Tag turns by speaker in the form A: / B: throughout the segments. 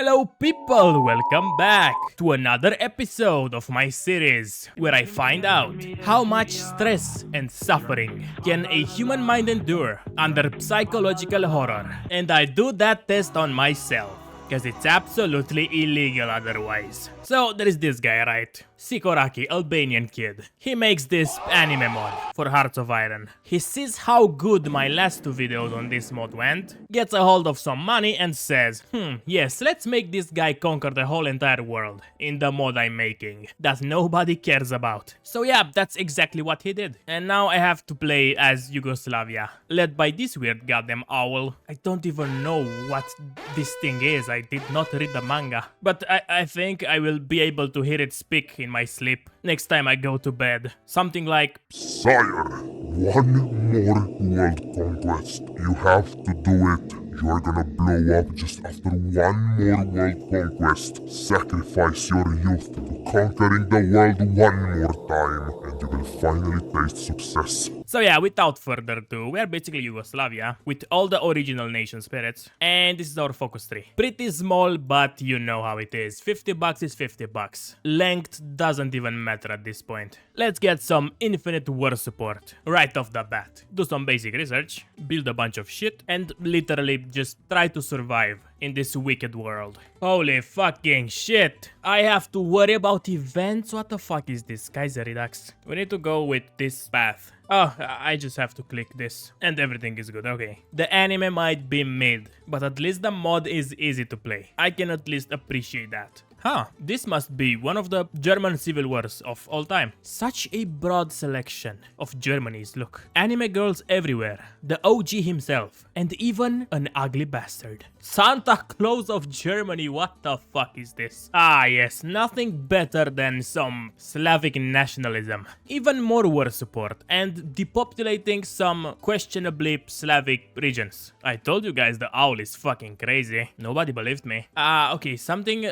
A: Hello people, welcome back to another episode of my series where I find out how much stress and suffering can a human mind endure under psychological horror. And I do that test on myself, because it's absolutely illegal otherwise. So there is this guy, right? Sikoraki, Albanian kid. He makes this anime mod for Hearts of Iron. He sees how good my last two videos on this mod went, gets a hold of some money and says, yes, let's make this guy conquer the whole entire world in the mod I'm making that nobody cares about. So yeah, that's exactly what he did. And now I have to play as Yugoslavia, led by this weird goddamn owl. I don't even know what this thing is. I did not read the manga. But I think I will be able to hear it speak in my sleep next time I go to bed. Something like,
B: Sire, one more world conquest. You have to do it. You are gonna blow up just after one more world conquest. Sacrifice your youth to conquering the world one more time, and you will finally taste success.
A: So yeah, without further ado, we are basically Yugoslavia with all the original nation spirits, and this is our focus tree. Pretty small, but you know how it is. 50 bucks is 50 bucks. Length doesn't even matter at this point. Let's get some infinite war support right off the bat. Do some basic research, build a bunch of shit, and literally just try to survive in this wicked world. Holy fucking shit! I have to worry about events? What the fuck is this? Kaiser Redux. We need to go with this path. Oh, I just have to click this and everything is good, okay. The anime might be mid, but at least the mod is easy to play. I can at least appreciate that. Huh, this must be one of the German civil wars of all time. Such a broad selection of Germany's look. Anime girls everywhere, the OG himself, and even an ugly bastard. Santa Claus of Germany, what the fuck is this? Ah yes, nothing better than some Slavic nationalism. Even more war support and depopulating some questionably Slavic regions. I told you guys the owl is fucking crazy. Nobody believed me. Okay, something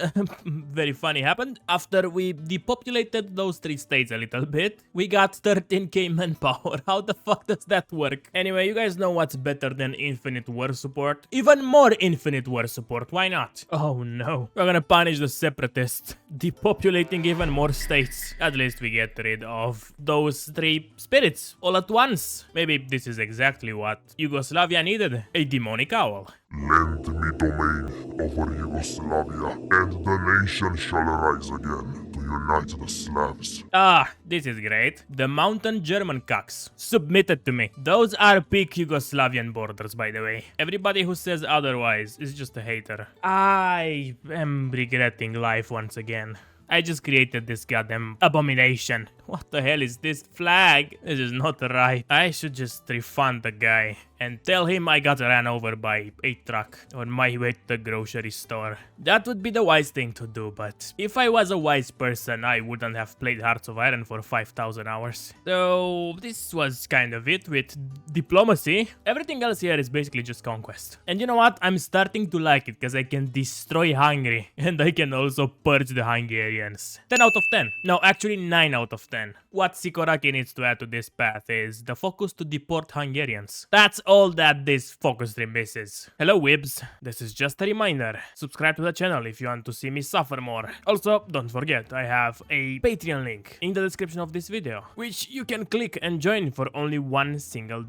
A: very funny happened. After we depopulated those three states a little bit, we got 13k manpower. How the fuck does that work? Anyway, you guys know what's better than infinite war support? Even more infinite war support, why not? Oh no, we're gonna punish the separatists, depopulating even more states. At least we get rid of those three spirits all at once. Maybe this is exactly what Yugoslavia needed, a demonic owl.
B: Lend me domain over Yugoslavia, and the nation shall arise again to unite the Slavs.
A: Ah, this is great. The mountain German cocks. Submitted to me. Those are peak Yugoslavian borders, by the way. Everybody who says otherwise is just a hater. I am regretting life once again. I just created this goddamn abomination. What the hell is this flag? This is not right. I should just refund the guy and tell him I got ran over by a truck on my way to the grocery store. That would be the wise thing to do, but if I was a wise person, I wouldn't have played Hearts of Iron for 5,000 hours. So this was kind of it with diplomacy. Everything else here is basically just conquest. And you know what? I'm starting to like it because I can destroy Hungary and I can also purge the Hungarians. 10 out of 10. No, actually 9 out of 10. What Sikoraki needs to add to this path is the focus to deport Hungarians. That's all that this focus tree misses. Hello Wibs, this is just a reminder. Subscribe to the channel if you want to see me suffer more. Also, don't forget, I have a Patreon link in the description of this video, which you can click and join for only $1 single.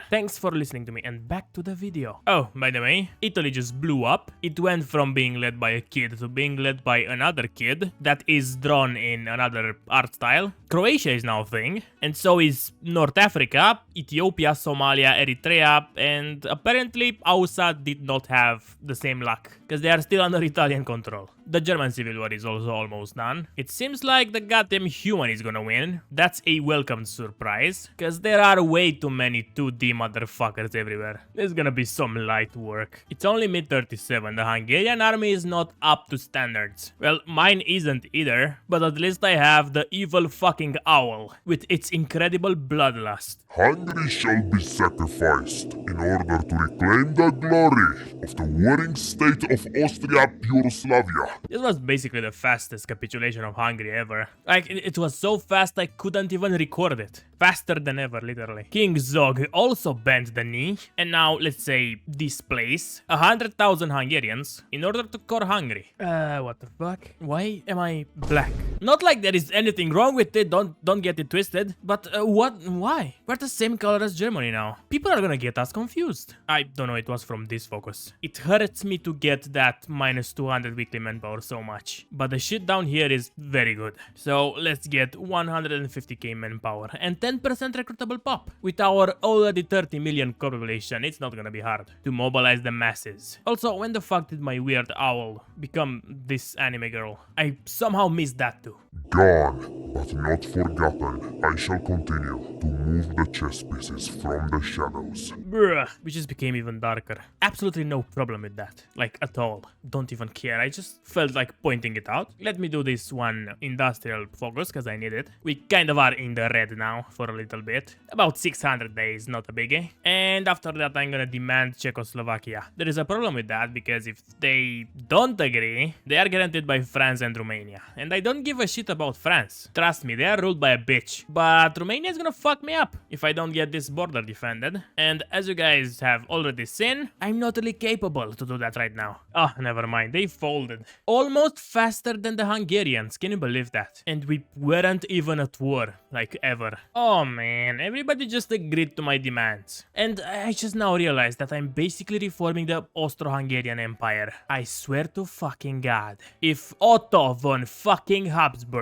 A: Thanks for listening to me and back to the video. Oh, by the way, Italy just blew up. It went from being led by a kid to being led by another kid that is drawn in another art style. Croatia is now a thing, and so is North Africa, Ethiopia, Somalia, Eritrea, and apparently Ausa did not have the same luck, because they are still under Italian control. The German civil war is also almost done. It seems like the goddamn human is gonna win. That's a welcome surprise, because there are way too many 2D motherfuckers everywhere. There's gonna be some light work. It's only mid-37, the Hungarian army is not up to standards. Well, mine isn't either, but at least I have the evil fucking fucking owl with its incredible bloodlust.
B: Hungary shall be sacrificed in order to reclaim the glory of the warring state of Austria-Yugoslavia.
A: This was basically the fastest capitulation of Hungary ever. Like, it was so fast I couldn't even record it. Faster than ever, literally. King Zog also bent the knee, and now, let's say, displace 100,000 Hungarians in order to core Hungary. What the fuck? Why am I black? Not like there is anything wrong with it, don't get it twisted, but why? We're the same color as Germany now. People are gonna get us confused. I don't know, it was from this focus. It hurts me to get that minus 200 weekly manpower so much, but the shit down here is very good. So let's get 150k manpower and 10% recruitable pop. With our already 30 million population, it's not gonna be hard to mobilize the masses. Also, when the fuck did my weird owl become this anime girl? I somehow missed that too.
B: Gone, but not forgotten. I shall continue to move the chess pieces from the shadows.
A: Bruh, we just became even darker. Absolutely no problem with that. Like, at all. Don't even care. I just felt like pointing it out. Let me do this one industrial focus, because I need it. We kind of are in the red now for a little bit. About 600 days, not a biggie. And after that, I'm gonna demand Czechoslovakia. There is a problem with that, because if they don't agree, they are guaranteed by France and Romania. And I don't give a shit about France. Trust me, they are ruled by a bitch. But Romania is gonna fuck me up if I don't get this border defended. And as you guys have already seen, I'm not really capable to do that right now. Oh, never mind, they folded. Almost faster than the Hungarians, can you believe that? And we weren't even at war, like ever. Oh man, everybody just agreed to my demands. And I just now realized that I'm basically reforming the Austro-Hungarian Empire. I swear to fucking God. If Otto von fucking Habsburg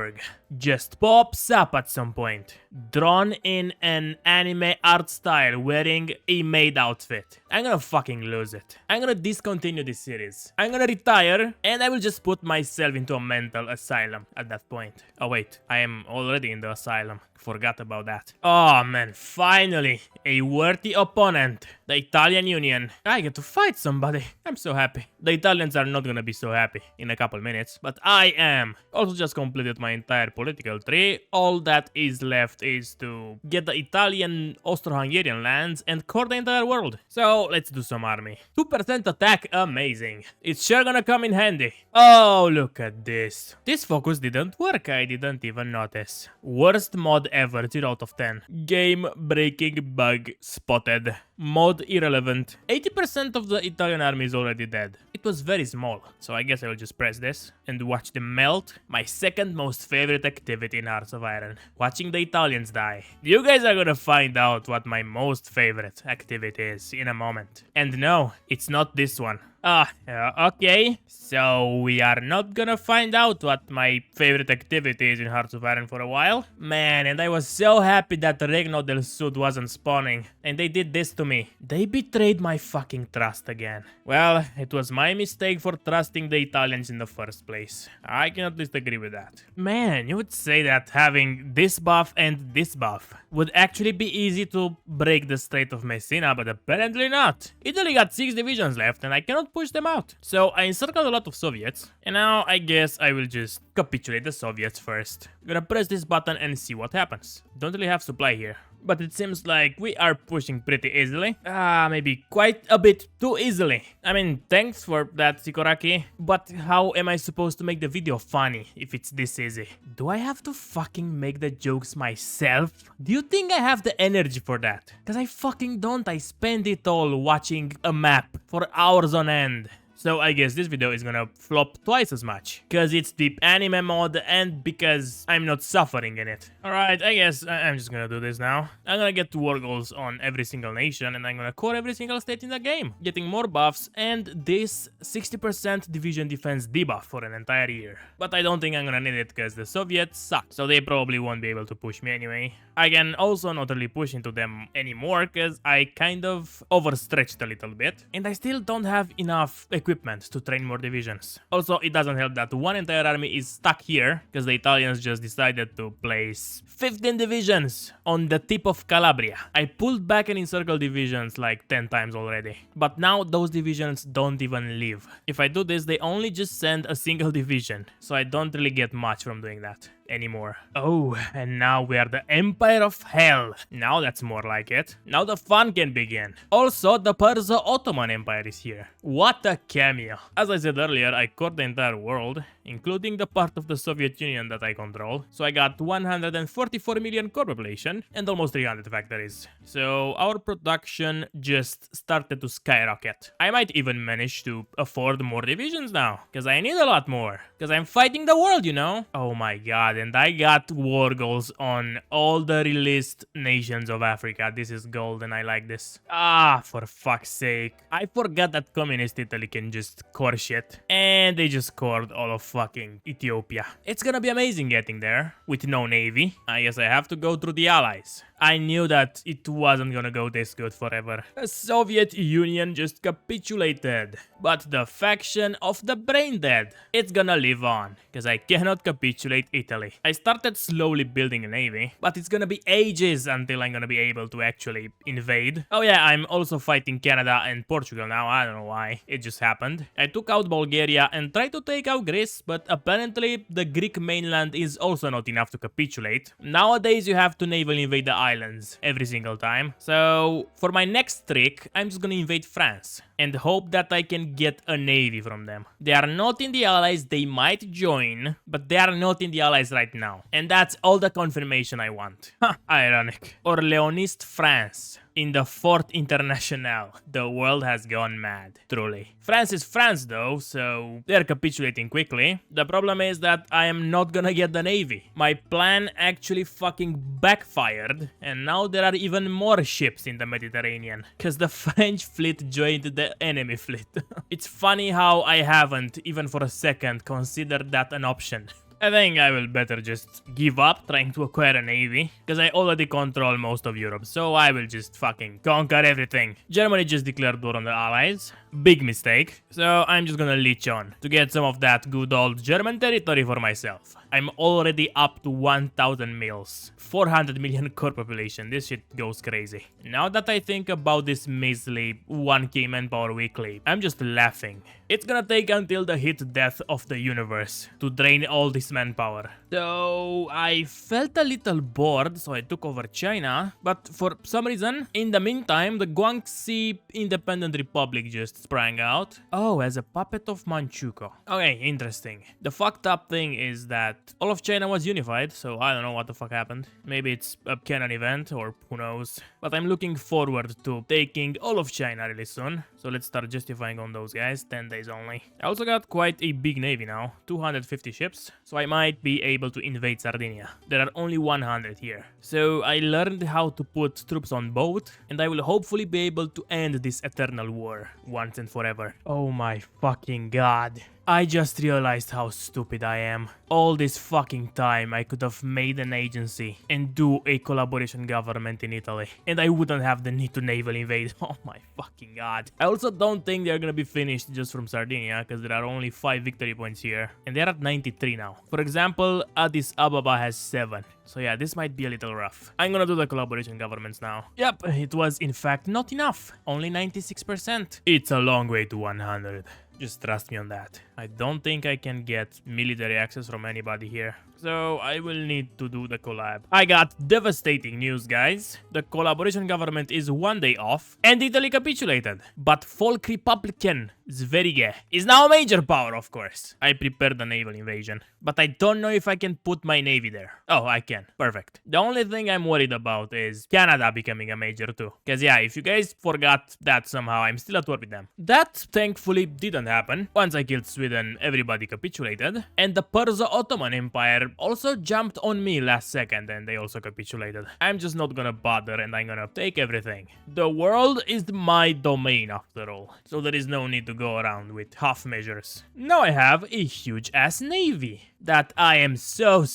A: just pops up at some point, drawn in an anime art style wearing a maid outfit, I'm gonna fucking lose it. I'm gonna discontinue this series. I'm gonna retire and I will just put myself into a mental asylum at that point. Oh wait, I am already in the asylum. Forgot about that. Oh man, finally a worthy opponent. The Italian Union. I get to fight somebody. I'm so happy. The Italians are not gonna be so happy in a couple minutes, but I am. Also just completed my entire political tree. All that is left is to get the Italian Austro-Hungarian lands and core the entire world. So let's do some army. 2% attack, amazing. It's sure gonna come in handy. Oh, look at this. This focus didn't work, I didn't even notice. Worst mod ever, 0 out of 10. Game breaking bug spotted. Mod irrelevant. 80% of the Italian army is already dead. It was very small, so I guess I will just press this and watch them melt. My second most favorite activity in Hearts of Iron. Watching the Italians die. You guys are gonna find out what my most favorite activity is in a moment. And no, it's not this one. Okay. So we are not gonna find out what my favorite activity is in Hearts of Iron for a while. Man, and I was so happy that Regno del Sud wasn't spawning. And they did this to me. They betrayed my fucking trust again. Well, it was my mistake for trusting the Italians in the first place. I cannot disagree with that. Man, you would say that having this buff and this buff would actually be easy to break the Strait of Messina, but apparently not. Italy got 6 divisions left and I cannot push them out. So I encircled a lot of Soviets, and now I guess I will just capitulate the Soviets first. Gonna press this button and see what happens. Don't really have supply here, but it seems like we are pushing pretty easily. Maybe quite a bit too easily. I mean, thanks for that, Sikoraki, but how am I supposed to make the video funny if it's this easy? Do I have to fucking make the jokes myself? Do you think I have the energy for that? Cause I fucking don't. I spend it all watching a map for hours on end. So I guess this video is gonna flop twice as much, cause it's the anime mod and because I'm not suffering in it. Alright, I guess I'm just gonna do this now. I'm gonna get war goals on every single nation and I'm gonna core every single state in the game, getting more buffs and this 60% division defense debuff for an entire year. But I don't think I'm gonna need it cause the Soviets suck, so they probably won't be able to push me anyway. I can also not really push into them anymore cause I kind of overstretched a little bit and I still don't have enough equipment to train more divisions. Also, it doesn't help that one entire army is stuck here because the Italians just decided to place 15 divisions on the tip of Calabria. I pulled back and encircled divisions like 10 times already, but now those divisions don't even leave. If I do this, they only just send a single division, so I don't really get much from doing that. anymore. Oh, and now we are the Empire of Hell. Now that's more like it. Now the fun can begin. Also, the Perso-Ottoman Empire is here. What a cameo. As I said earlier, I cored the entire world, including the part of the Soviet Union that I control. So I got 144 million core population and almost 300 factories. So our production just started to skyrocket. I might even manage to afford more divisions now, because I need a lot more. Because I'm fighting the world, you know? Oh my god, and I got war goals on all the released nations of Africa. This is gold and I like this. Ah, for fuck's sake. I forgot that communist Italy can just core shit. And they just cored all of fucking Ethiopia. It's gonna be amazing getting there with no navy. I guess I have to go through the allies. I knew that it wasn't gonna go this good forever. The Soviet Union just capitulated. But the faction of the brain dead, it's gonna live on. Because I cannot capitulate Italy. I started slowly building a navy, but it's gonna be ages until I'm gonna be able to actually invade. Oh yeah, I'm also fighting Canada and Portugal now. I don't know why. It just happened. I took out Bulgaria and tried to take out Greece, but apparently the Greek mainland is also not enough to capitulate. Nowadays you have to naval invade the islands every single time. So for my next trick, I'm just gonna invade France and hope that I can get a navy from them. They are not in the allies, they might join, but they are not in the allies right now. And that's all the confirmation I want. Ironic. Orleanist France. In the Fourth International, the world has gone mad, truly. France is France though, so they're capitulating quickly. The problem is that I am not gonna get the navy. My plan actually fucking backfired, and now there are even more ships in the Mediterranean, cause the French fleet joined the enemy fleet. It's funny how I haven't, even for a second, considered that an option. I think I will better just give up trying to acquire a navy, because I already control most of Europe, so I will just fucking conquer everything. Germany just declared war on the allies. Big mistake. So I'm just gonna leech on to get some of that good old German territory for myself. I'm already up to 1000 mils. 400 million core population. This shit goes crazy. Now that I think about this measly 1k manpower weekly, I'm just laughing. It's gonna take until the hit death of the universe to drain all this manpower. So I felt a little bored, so I took over China. But for some reason, in the meantime, the Guangxi Independent Republic just sprang out. Oh, as a puppet of Manchukuo. Okay, interesting. The fucked up thing is that all of China was unified, so I don't know what the fuck happened. Maybe it's a canon event, or who knows. But I'm looking forward to taking all of China really soon. So let's start justifying on those guys, 10 days only. I also got quite a big navy now, 250 ships. So I might be able to invade Sardinia. There are only 100 here. So I learned how to put troops on boat, and I will hopefully be able to end this eternal war once and forever. Oh my fucking god. I just realized how stupid I am. All this fucking time I could have made an agency and do a collaboration government in Italy. And I wouldn't have the need to naval invade. Oh my fucking god. I also don't think they're gonna be finished just from Sardinia, because there are only 5 victory points here. And they're at 93 now. For example, Addis Ababa has 7. So yeah, this might be a little rough. I'm gonna do the collaboration governments now. Yep, it was in fact not enough. Only 96%. It's a long way to 100. Just trust me on that. I don't think I can get military access from anybody here. So I will need to do the collab. I got devastating news, guys. The collaboration government is 1 day off and Italy capitulated. But Folk Republican Zverige is now a major power, of course. I prepared the naval invasion, but I don't know if I can put my navy there. Oh, I can. Perfect. The only thing I'm worried about is Canada becoming a major too. Because yeah, if you guys forgot that somehow, I'm still at war with them. That thankfully didn't happen. Once I killed Sweden, everybody capitulated. And the Perso-Ottoman Empire also jumped on me last second and they also capitulated. I'm just not gonna bother and I'm gonna take everything. The world is my domain after all. So there is no need to go around with half measures. Now I have a huge ass navy that I am so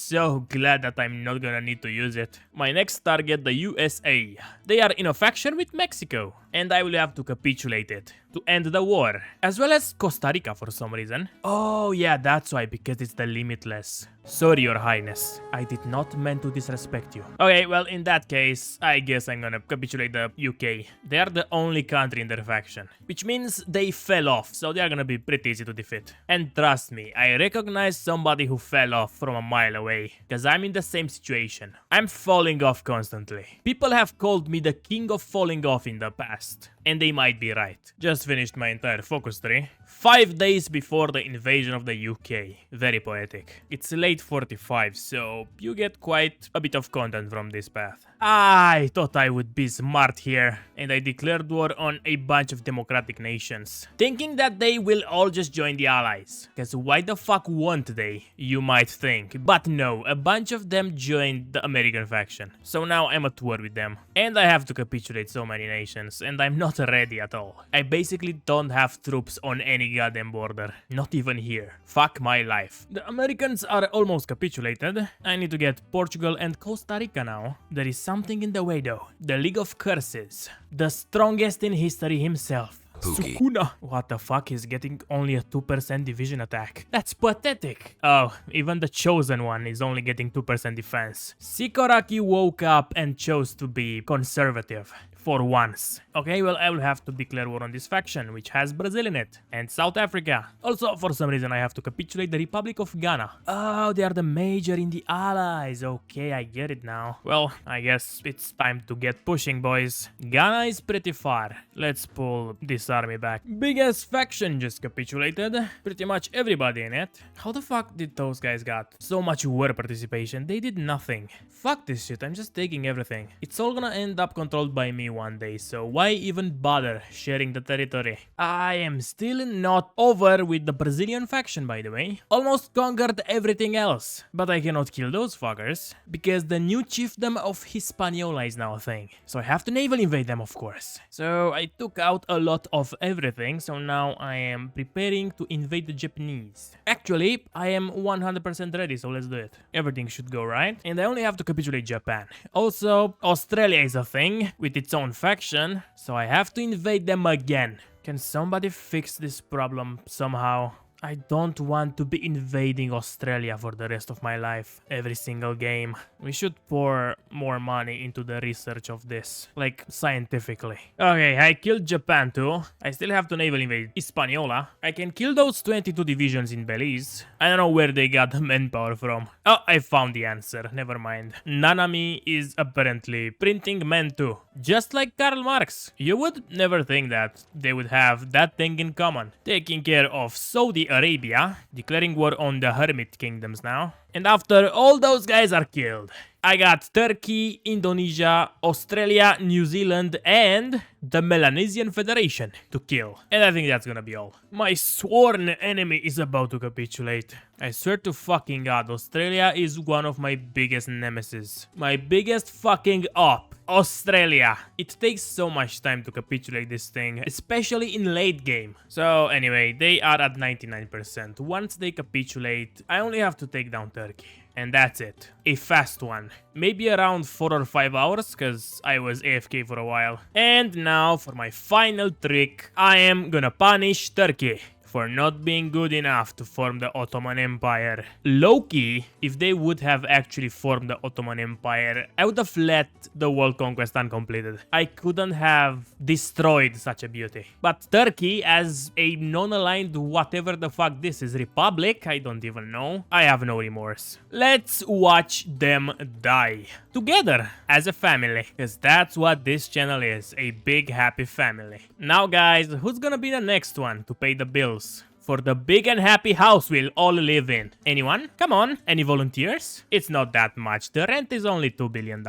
A: glad that I'm not gonna need to use it. My next target, the USA. They are in a faction with Mexico and I will have to capitulate it to end the war, as well as Costa Rica for some reason. Oh yeah, that's why, because it's the limitless. Sorry, your highness, I did not mean to disrespect you. Okay, well in that case, I guess I'm gonna capitulate the UK. They are the only country in their faction, which means they fell off, so they are gonna be pretty easy to defeat. And trust me, I recognize somebody who who fell off from a mile away, cause I'm in the same situation. I'm falling off constantly. People have called me the king of falling off in the past, and they might be right. Just finished my entire focus tree. 5 days before the invasion of the UK. Very poetic. It's late 45, so you get quite a bit of content from this path. I thought I would be smart here, and I declared war on a bunch of democratic nations, thinking that they will all just join the allies. Cause why the fuck won't they, you might think. But no, a bunch of them joined the American faction. So now I'm at war with them. And I have to capitulate so many nations, and I'm not ready at all. I basically don't have troops on any goddamn border. Not even here. Fuck my life. The Americans are almost capitulated. I need to get Portugal and Costa Rica now. There is something in the way though. The League of Curses. The strongest in history himself. Sukuna. What the fuck is getting only a 2% division attack? That's pathetic. Oh, even the chosen one is only getting 2% defense. Sikoraki woke up and chose to be conservative. For once. Okay, well, I will have to declare war on this faction, which has Brazil in it, and South Africa. Also, for some reason, I have to capitulate the Republic of Ghana. Oh, they are the major in the allies. Okay, I get it now. Well, I guess it's time to get pushing, boys. Ghana is pretty far. Let's pull this army back. Biggest faction just capitulated. Pretty much everybody in it. How the fuck did those guys got so much war participation? They did nothing. Fuck this shit, I'm just taking everything. It's all gonna end up controlled by me one day, so why even bother sharing the territory? I am still not over with the Brazilian faction, by the way. Almost conquered everything else, but I cannot kill those fuckers because the new chiefdom of Hispaniola is now a thing. So I have to naval invade them, of course. So I took out a lot of everything, so now I am preparing to invade the Japanese. Actually, I am 100% ready, so let's do it. Everything should go right, and I only have to capitulate Japan. Also, Australia is a thing with its own faction, so I have to invade them again. Can somebody fix this problem somehow? I don't want to be invading Australia for the rest of my life, every single game. We should pour more money into the research of this, like scientifically. Okay, I killed Japan too. I still have to naval invade Hispaniola. I can kill those 22 divisions in Belize. I don't know where they got the manpower from. Oh, I found the answer, never mind. Nanami is apparently printing men too. Just like Karl Marx. You would never think that they would have that thing in common. Taking care of Saudi Arabia, declaring war on the Hermit Kingdoms now. And after all those guys are killed, I got Turkey, Indonesia, Australia, New Zealand, and the Melanesian Federation to kill. And I think that's gonna be all. My sworn enemy is about to capitulate. I swear to fucking god, Australia is one of my biggest nemesis. My biggest fucking op. Australia. It takes so much time to capitulate this thing, especially in late game. So anyway, they are at 99%. Once they capitulate, I only have to take down Turkey. And that's it. A fast one. Maybe around 4 or 5 hours, cause I was AFK for a while. And now for my final trick, I am gonna punish Turkey for not being good enough to form the Ottoman Empire. Low-key, if they would have actually formed the Ottoman Empire, I would have let the world conquest uncompleted. I couldn't have destroyed such a beauty. But Turkey, as a non-aligned whatever the fuck this is, republic, I don't even know, I have no remorse. Let's watch them die. Together, as a family. Because that's what this channel is, a big happy family. Now guys, who's gonna be the next one to pay the bills for the big and happy house we'll all live in? Anyone? Come on. Any volunteers? It's not that much. The rent is only $2 billion.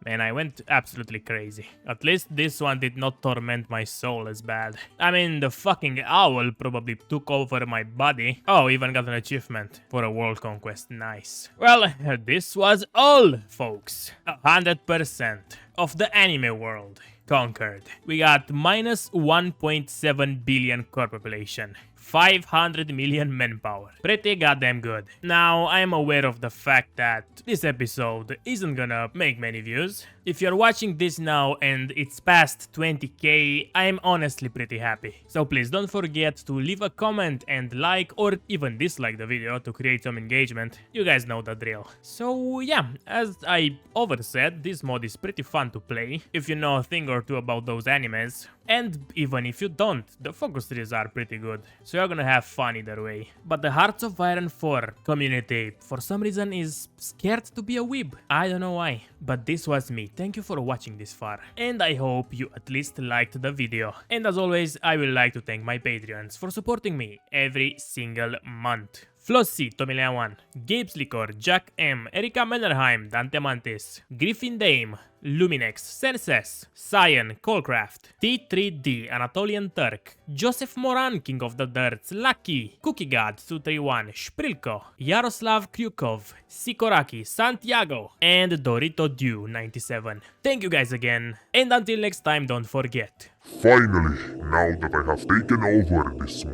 A: Man, I went absolutely crazy. At least this one did not torment my soul as bad. I mean, the fucking owl probably took over my body. Oh, even got an achievement for a world conquest. Nice. Well, this was all, folks. 100% of the anime world conquered. We got minus 1.7 billion core population. 500 million manpower. Pretty goddamn good. Now, I am aware of the fact that this episode isn't gonna make many views. If you're watching this now and it's past 20k, I am honestly pretty happy. So please don't forget to leave a comment and like or even dislike the video to create some engagement. You guys know the drill. So yeah, as I oversaid, this mod is pretty fun to play. If you know a thing or two about those animes, And even if you don't, the focus trees are pretty good. So you're gonna have fun either way. But the Hearts of Iron 4 community, for some reason, is scared to be a weeb. I don't know why. But this was me. Thank you for watching this far. And I hope you at least liked the video. And as always, I would like to thank my Patreons for supporting me every single month. Flossie, Tomilian1, Gabes Licor, Jack M, Erika Mannerheim, Dante Mantis, Griffin Dame, Luminex, Senses, Cyan, Colcraft, T3D, Anatolian Turk, Joseph Moran, King of the Dirts, Lucky, Cookie God 231, Sprilko, Yaroslav Kryukov, Sikoraki, Santiago, and Dorito Dew 97. Thank you guys again, and until next time, don't forget.
B: Finally, now that I have taken over this